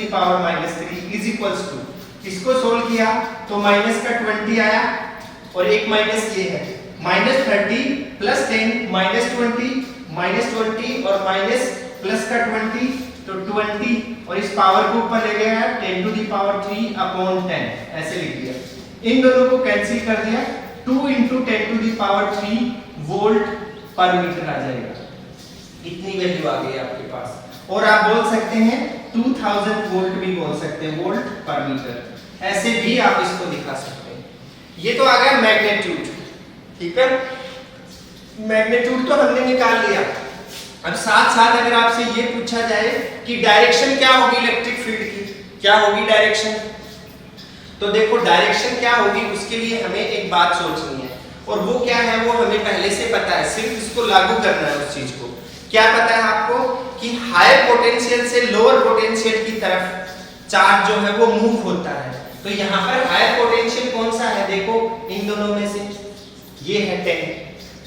इसको सोल्व किया तो माइनस का 20 आया, और एक माइनस ये है, -30 + 10 -20 और माइनस प्लस का 20, तो 20, और इस पावर को ऊपर ले गया 10⁻³ अपॉन 10, ऐसे लिख दिया। इन दोनों को कैंसिल कर दिया, 2 × 10⁻³ वोल्ट पर मीटर आ जाएगा, इतनी वैल्यू आ गई आपके पास। और आप बोल सकते हैं 2000 वोल्ट भी बोल सकते हैं, वोल्ट पर मीटर, ऐसे भी आप इसको दिखा सकते हैं। ये तो आ गया मैग्नीट्यूड, ठीक है। मैग्नीट्यूड तो हमने निकाल लिया। अब साथ साथ अगर आपसे ये पूछा जाए कि डायरेक्शन क्या होगी इलेक्ट्रिक फील्ड की, क्या होगी डायरेक्शन, तो देखो डायरेक्शन क्या होगी, उसके लिए हमें एक बात सोचनी है, और वो क्या है, वो हमें पहले से पता है, सिर्फ इसको लागू करना है उस चीज को। क्या पता है आपको कि हायर पोटेंशियल से लोअर पोटेंशियल की तरफ चार्ज जो है वो मूव होता है। तो यहाँ पर हायर पोटेंशियल कौन सा है, देखो इन दोनों में से ये है 10,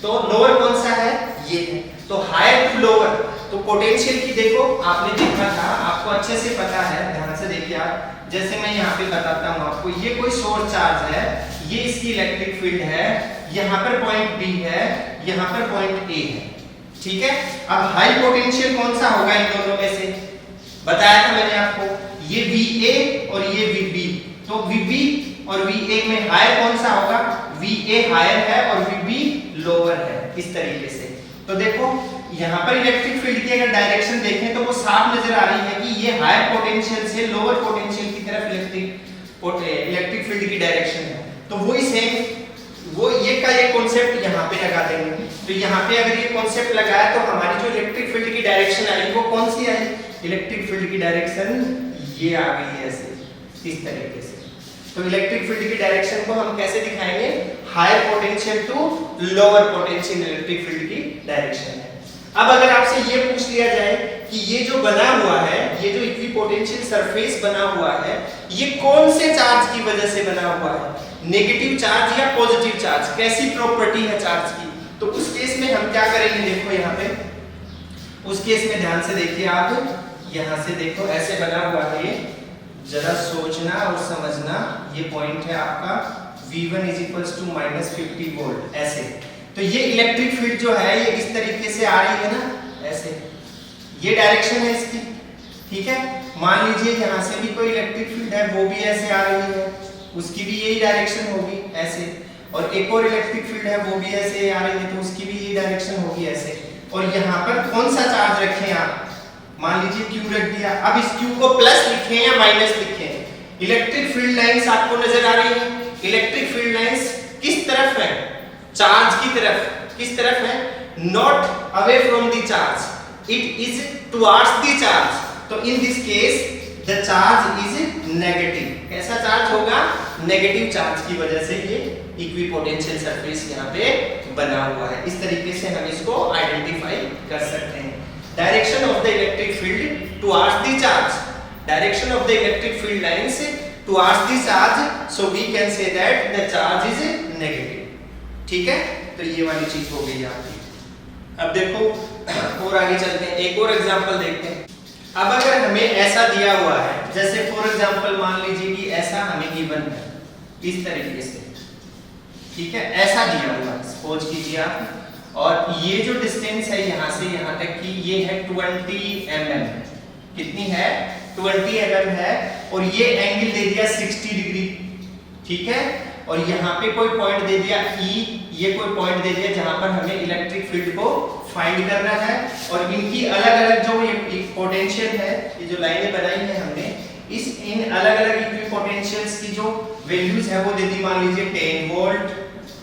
तो लोअर कौन सा है, ये है। तो हायर टू लोअर, तो पोटेंशियल की देखो आपने देखा था, आपको अच्छे से पता है, ध्यान से देखिए आप। जैसे मैं यहाँ पे बताता हूँ आपको, ये कोई सोर्स चार्ज है, ये इसकी इलेक्ट्रिक फील्ड है, यहाँ पर पॉइंट बी है, यहाँ पर पॉइंट ए है, ठीक है। अब हाई पोटेंशियल कौन सा होगा इन दोनों में से, बताया था मैंने आपको, ये VA और ये VB। तो VB और VA में हायर कौन सा होगा, VA हायर है और VB लोअर है, इस तरीके से। तो देखो यहाँ पर इलेक्ट्रिक फील्ड की अगर डायरेक्शन देखें तो वो साफ नजर आ रही है कि ये हायर पोटेंशियल से लोअर पोटेंशियल की तरफ इलेक्ट्रिक फील्ड की डायरेक्शन है। तो वही सेम वो ये का ये कॉन्सेप्ट यहाँ पे लगा देंगे। तो यहाँ पे अगर ये कॉन्सेप्ट लगाया तो हमारी जो इलेक्ट्रिक फील्ड की डायरेक्शन आई वो कौन सी आई, इलेक्ट्रिक फील्ड की डायरेक्शन ये आ गई है ऐसे, इस तरीके से। तो इलेक्ट्रिक फील्ड की डायरेक्शन को हम कैसे दिखाएंगे, higher potential to lower potential electric field की डायरेक्शन है। अब अगर आपसे ये पूछ लिया जाए कि ये जो बना हुआ है, ये जो इक्विपोटेंशियल सरफेस बना हुआ है, ये कौन से चार्ज की वजह से बना हुआ है, नेगेटिव चार्ज या पॉजिटिव चार्ज, कैसी प्रॉपर्टी है चार्ज की। तो उस केस में हम क्या करेंगे, देखो यहाँ पे उस केस में ध्यान से देखिए आप, यहाँ से देखो ऐसे बना हुआ है ये, जरा सोचना और समझना। ये पॉइंट है आपका V1 = -50 वोल्ट, ऐसे। तो ये इलेक्ट्रिक फील्ड जो है ये इस तरीके से आ रही है ना, ऐसे, ये डायरेक्शन है इसकी, ठीक है। मान लीजिए यहाँ से भी कोई इलेक्ट्रिक फील्ड है, वो भी ऐसे आ रही है, उसकी भी यही डायरेक्शन होगी, ऐसे। और एक और इलेक्ट्रिक फील्ड है, वो भी ऐसे आ रही है, तो उसकी भी यही डायरेक्शन होगी, ऐसे। और यहाँ पर कौन सा चार्ज रखें आप, मान लीजिए Q रख दिया। अब इस Q को प्लस लिखें या माइनस लिखें, इलेक्ट्रिक फील्ड लाइंस आपको नजर आ रही है, इलेक्ट्रिक फील्ड लाइंस किस तरफ है, चार्ज की तरफ। किस तरफ है, not away from the charge, it is towards the charge. तो in this case the charge is negative. कैसा चार्ज होगा, नेगेटिव चार्ज की वजह से ये इक्विपोटेंशियल सरफेस यहाँ पे बना हुआ है। इस तरीके से हम इसको आइडेंटिफाई कर सकते हैं। Direction of the electric field towards the charge, direction of the electric field lines towards the charge, so we can say that the charge is negative, ठीक है। तो ये वाली चीज हो गई आपकी। अब देखो और आगे चलते हैं, एक और एग्जांपल देखते हैं। अब अगर हमें ऐसा दिया हुआ है, जैसे फॉर एग्जांपल मान लीजिए कि ऐसा हमें गिवन है, इस तरीके से, ठीक है, ऐसा दिया हुआ है, सपोज कीजिए आप। और ये जो डिस्टेंस है यहाँ से यहाँ तक की, ये है 20 mm, कितनी है, 20 mm है। और ये एंगल दे दिया 60 डिग्री, ठीक है। और यहाँ पे कोई पॉइंट दे दिया E, ये कोई पॉइंट दे दिया जहां पर हमें इलेक्ट्रिक फील्ड को फाइंड करना है। और इनकी अलग अलग जो ये पोटेंशियल है, ये जो लाइनें बनाई है हमने, इन अलग अलग इक्विपोटेंशियल्स की जो वैल्यूज है वो दे दी, मान लीजिए 10 वोल्ट,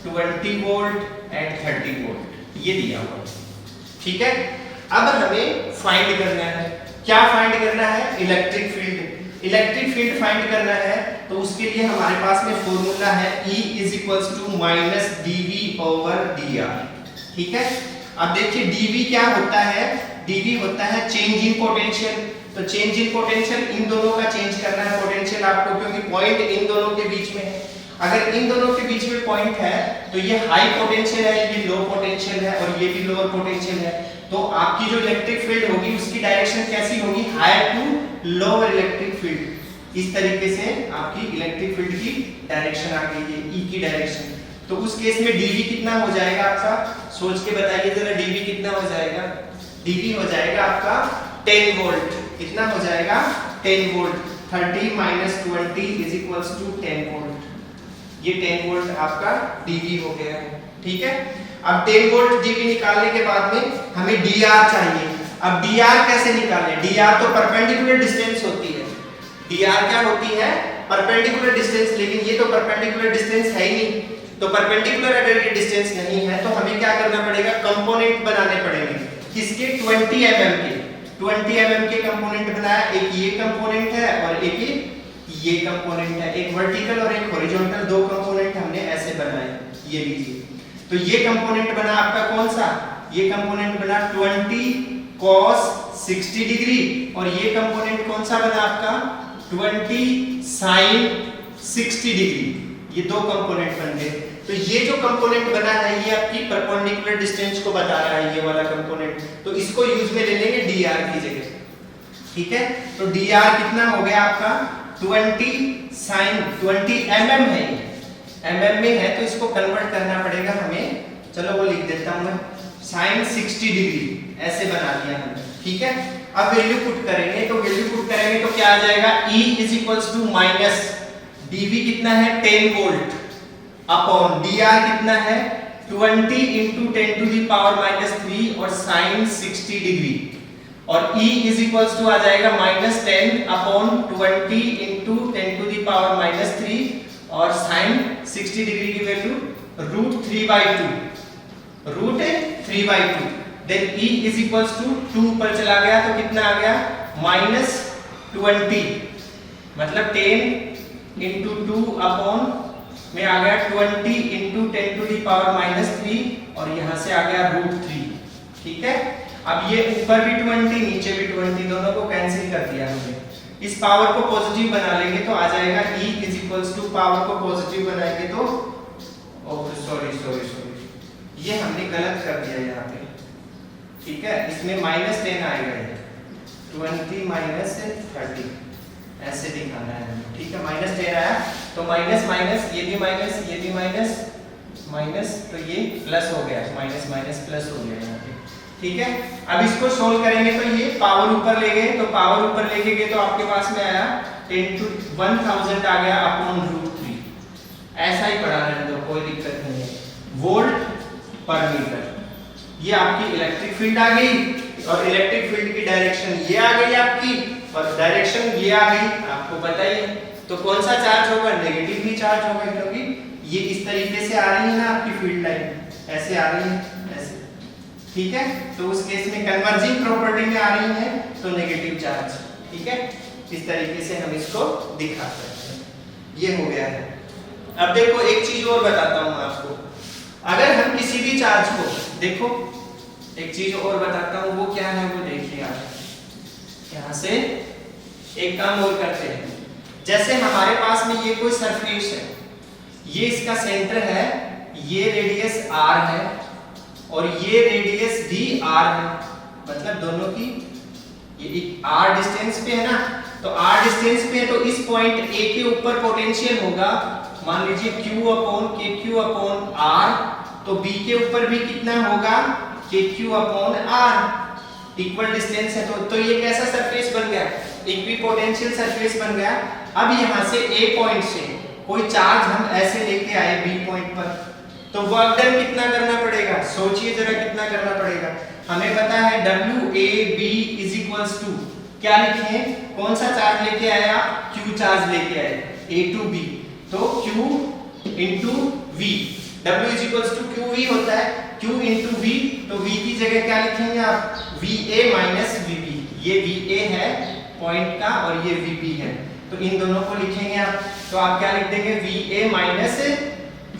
20 वोल्ट एंड 30 वोल्ट, ये दिया हुआ, ठीक है। अब हमें फाइंड करना है, क्या फाइंड करना है, electric field. Electric field find करना है तो उसके लिए हमारे पास में फॉर्मूला है E = -dV/dr, ठीक है। अब देखिए dV क्या होता है, dV होता है चेंज इन पोटेंशियल। तो चेंज इन पोटेंशियल, इन दोनों का चेंज करना है पोटेंशियल आपको, क्योंकि पॉइंट इन दोनों के बीच में है। अगर इन दोनों के बीच में पॉइंट है तो ये हाई पोटेंशियल है, ये लो पोटेंशियल है, और ये भी लोअर पोटेंशियल है। तो आपकी जो इलेक्ट्रिक फील्ड होगी उसकी डायरेक्शन कैसी होगी, higher to lower electric field. इस तरीके से आपकी इलेक्ट्रिक फील्ड की डायरेक्शन आ गई है, E की डायरेक्शन। तो उस केस में dV कितना हो जाएगा आपका, सोच के बताइए जरा, dV कितना हो जाएगा, dV हो जाएगा आपका 10 वोल्ट। कितना हो जाएगा, 10 वोल्ट। 30 - 20 = 10 वोल्ट। ये 10 वोल्ट आपका dV हो गया है, ठीक है। अब 10 वोल्ट dV निकालने के बाद में हमें dr चाहिए। अब dr कैसे निकालें, dr तो परपेंडिकुलर डिस्टेंस होती है। dr क्या होती है, परपेंडिकुलर डिस्टेंस, लेकिन ये तो परपेंडिकुलर डिस्टेंस है ही नहीं। तो परपेंडिकुलर अगर ये डिस्टेंस नहीं है तो हमें क्या करना पड़ेगा, कंपोनेंट बनाने पड़ेंगे। किसके, 20 mm के। 20 mm के कंपोनेंट बनाया, एक ये कंपोनेंट है और एक ये कंपोनेंट है, एक वर्टिकल और एक हॉरिजॉन्टल, दो कंपोनेंट हमने ऐसे बनाए, ये लीजिए। तो ये कंपोनेंट बना आपका कौन सा, ये कंपोनेंट बना 20 cos 60 डिग्री, और ये कंपोनेंट कौन सा बना आपका 20 sin 60 डिग्री, ये दो कंपोनेंट बन गए। तो ये जो कंपोनेंट बना है ये आपकी परपेंडिकुलर डिस्टेंस को बता रहा है, ये वाला कंपोनेंट, तो इसको यूज में ले लेंगे dr की जगह, ठीक है। तो dr कितना हो गया आपका 20 sin 20 mm है, ये mm में है तो इसको कन्वर्ट करना पड़ेगा हमें, चलो वो लिख देता हूं मैं, sin 60 डिग्री ऐसे बना दिया हमने, ठीक है। अब वैल्यू पुट करेंगे, तो वैल्यू पुट करेंगे तो क्या आ जाएगा, E is equals to minus dV कितना है 10 वोल्ट अपॉन dr कितना है 20 into 10 to the power minus 3 और sin 60 डिग्री, और E इज इक्वल्स टू आ जाएगा minus 10 upon 20 into 10 to the power minus 3 और sin 60 डिग्री की value root 3/2, then E is equals to 2 पर चला गया तो कितना आ गया माइनस 20, मतलब 10 इंटू 2 अपॉन में आ गया 20 into 10 to the power minus 3 और यहाँ से आ गया रूट 3, ठीक है। अब ये ऊपर भी 20 नीचे भी 20, दोनों को कैंसिल कर दिया हमने, इस पावर को पॉजिटिव बना लेंगे तो आ जाएगा E is equals to power को पॉजिटिव बनाएंगे तो सॉरी ये हमने गलत कर दिया यहाँ पे, ठीक है। इसमें माइनस 10 आएगा, ये 20 माइनस 30 ऐसे दिखाना है, ठीक है। माइनस 10 आया तो माइनस माइनस ये भी माइनस, ये भी माइनस माइनस, तो ये प्लस हो गया, माइनस माइनस प्लस हो गया यहाँ पे, ठीक है। अब इसको सोल्व करेंगे तो ये पावर ऊपर ले गए, तो पावर ऊपर लेके गए तो आपके पास में आया 10 to 1000 आ गया अपॉन रूट 3, ऐसा ही पढ़ा रहने दो, कोई दिक्कत नहीं है। वोल्ट पर मीटर, ये आपकी इलेक्ट्रिक फील्ड आ गई, और इलेक्ट्रिक फील्ड की डायरेक्शन ये आ गई आपकी, और डायरेक्शन ये आ गई, आपको पता ही है। तो कौन सा चार्ज होगा, नेगेटिव भी चार्ज होगा, क्योंकि ये इस तरीके से आ रही है ना आपकी फील्ड लाइन, ऐसे आ रही है ऐसे, ठीक है। तो उस केस में कन्वर्जिंग प्रॉपर्टी में आ रही है तो नेगेटिव चार्ज, ठीक है। इस तरीके से हम इसको दिखा सकते हैं, ये हो गया है। अब देखो एक चीज और बताता हूं आपको, अगर हम किसी भी चार्ज को, देखो एक चीज और बताता हूं, वो क्या है वो देखिए आप, यहां से एक काम और करते हैं। जैसे हमारे पास में ये कोई सरफेस है, ये इसका सेंटर है, ये रेडियस r है और ये रेडियस भी r है, मतलब दोनों की ये r डिस्टेंस पे है ना, तो r डिस्टेंस पे है तो इस पॉइंट A के ऊपर पोटेंशियल होगा, मान लीजिए Q upon KQ upon R, तो B के ऊपर भी कितना होगा KQ upon R, equal distance है, तो ये कैसा सरफेस बन गया, इक्विपोटेंशियल सरफेस बन गया। अब यहाँ से A पॉइंट से कोई चार्ज हम ऐसे लेके आए B पॉइंट पर, तो वर्क डन कितना करना पड़ेगा, सोचिए जरा कितना करना पड़ेगा। हमें पता है WAB इज इक्वल्स टू, क्या लिखे हैं, कौन सा चार्ज लेके आए आप, Q चार्ज लेके आए A to B, तो Q into V, W is equals to QV होता है, Q into V, तो V की जगह क्या लिखेंगे आप, VA माइनस VB, ये VA है पॉइंट का और ये VB है, तो इन दोनों को लिखेंगे आप, तो आप क्या लिख देंगे VA माइनस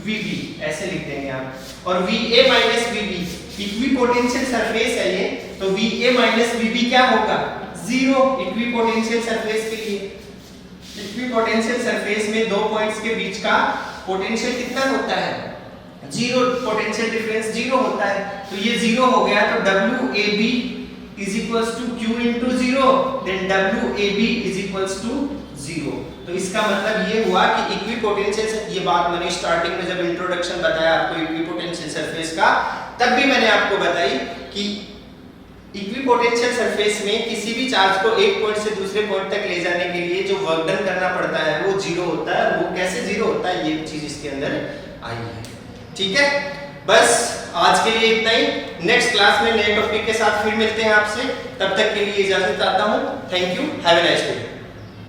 VB ऐसे लिख देंगे आप, और VA minus VB equipotential surface है ये, तो VA माइनस VB क्या होगा, जीरो, इक्विपोटेंशियल सरफेस के लिए। इक्विपोटेंशियल सरफेस में दो पॉइंट्स के बीच का पोटेंशियल कितना होता है, जीरो, पोटेंशियल डिफरेंस जीरो होता है, तो ये जीरो हो गया, तो WAB is equals to Q into 0, then WAB is equals to 0। तो इसका मतलब ये हुआ कि इक्विपोटेंशियल, ये बात मैंने स्टार्टिंग में जब इंट्रोडक्शन बताया आपको इक्विपोटेंशियल सरफेस का, तब भी मैंने आपको बताई कि इक्विपोटेंशियल सरफेस में किसी भी चार्ज को एक पॉइंट से दूसरे पॉइंट तक ले जाने के लिए जो वर्क डन करना पड़ता है वो जीरो होता है। वो कैसे जीरो होता है, ये चीज इसके अंदर आई है, ठीक है। बस आज के लिए इतना ही, नेक्स्ट क्लास में नए टॉपिक के साथ फिर मिलते हैं आपसे, तब तक के लिए इजाजत चाहता हूँ। Thank you, have a nice day.